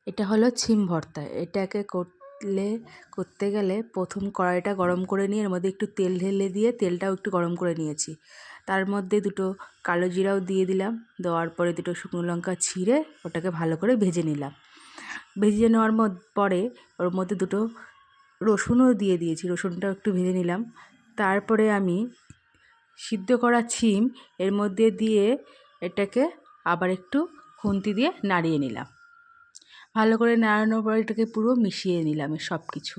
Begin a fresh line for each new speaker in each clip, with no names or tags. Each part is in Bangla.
এটা হলো ছিম ভর্তা। এটাকে করতে গেলে প্রথম কড়াইটা গরম করে নিয়ে এর মধ্যে একটু তেল ঢেলে দিয়ে তেলটাও একটু গরম করে নিয়েছি। তার মধ্যে দুটো কালো জিরাও দিয়ে দিলাম। দেওয়ার পরে দুটো শুকনো লঙ্কা ছিঁড়ে ওটাকে ভালো করে ভেজে নিলাম। ভেজে নেওয়ার পরে ওর মধ্যে দুটো রসুনও দিয়ে দিয়েছি। রসুনটাও একটু ভেজে নিলাম। তারপরে আমি সিদ্ধ করা ছিম এর মধ্যে দিয়ে এটাকে আবার একটু খুন্তি দিয়ে নাড়িয়ে নিলাম। ভালো করে নাড়ানোর পরে এটাকে পুরো মিশিয়ে নিলাম সব কিছু।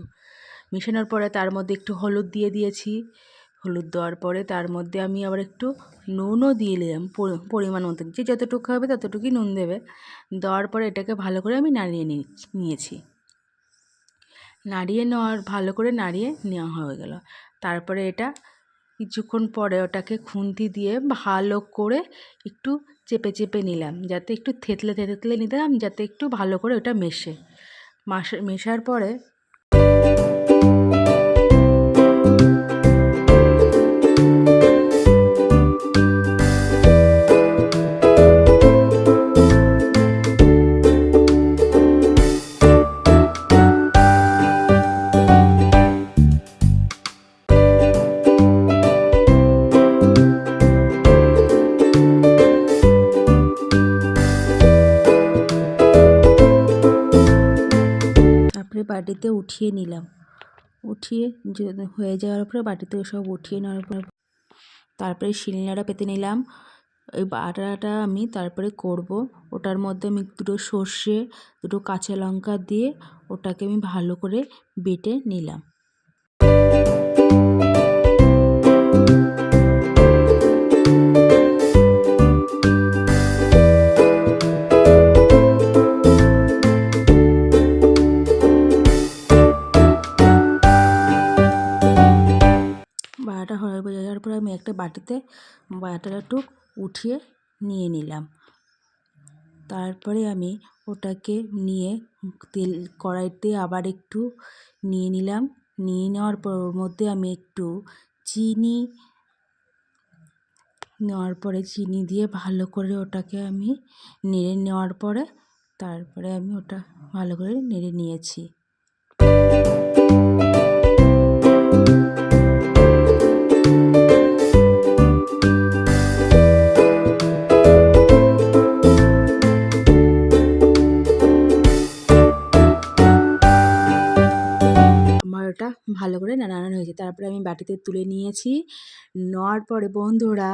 মিশানোর পরে তার মধ্যে একটু হলুদ দিয়ে দিয়েছি। হলুদ দেওয়ার পরে তার মধ্যে আমি আবার একটু নুনও দিয়ে নিলাম পরিমাণ মতো। যে যতটুকু হবে ততটুকুই নুন দেবে। দেওয়ার পরে এটাকে ভালো করে আমি নাড়িয়ে নিয়েছি। ভালো করে নাড়িয়ে নেওয়া হয়ে গেল। তারপরে এটা কিছুক্ষণ পরে ওটাকে খুন্তি দিয়ে ভালো করে একটু চেপে চেপে নিলাম, যাতে একটু থেতলে নিলাম, যাতে একটু ভালো করে ওটা মেশার পরে বাটিতে উঠিয়ে নিলাম। উঠিয়ে হয়ে যাওয়ার পরে বাটিতে সব উঠিয়ে নেওয়ার পর তারপরে শিলনোড়া পেতে নিলাম। ওই বাটাটা আমি তারপরে করব। ওটার মধ্যে আমি দুটো সর্ষে, দুটো কাঁচা লঙ্কা দিয়ে ওটাকে আমি ভালো করে বেটে নিলাম। বাটাটা হয়ে যাওয়ার পরে আমি একটা বাটিতে বাটাটা একটু উঠিয়ে নিয়ে নিলাম। তারপরে আমি ওটাকে নিয়ে কড়াইতে আবার একটু নিয়ে নিলাম। নিয়ে নেওয়ার পর ওর মধ্যে আমি একটু চিনি চিনি দিয়ে ভালো করে ওটাকে আমি নেড়ে নেওয়ার পরে তারপরে আমি ওটা ভালো করে নেড়ে নিয়েছি। ওটা ভালো করে নাড়ানো হয়েছে। তারপরে আমি বাটিতে তুলে নিয়েছি। নেওয়ার পরে বন্ধুরা,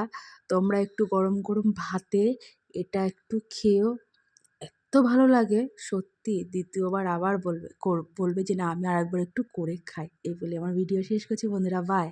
তোমরা একটু গরম গরম ভাতে এটা একটু খেয়েও, এত ভালো লাগে সত্যি, দ্বিতীয়বার আবার বলবে যে না আমি আরেকবার একটু করে খাই। এই বলে আমার ভিডিও শেষ করছি বন্ধুরা, বাই।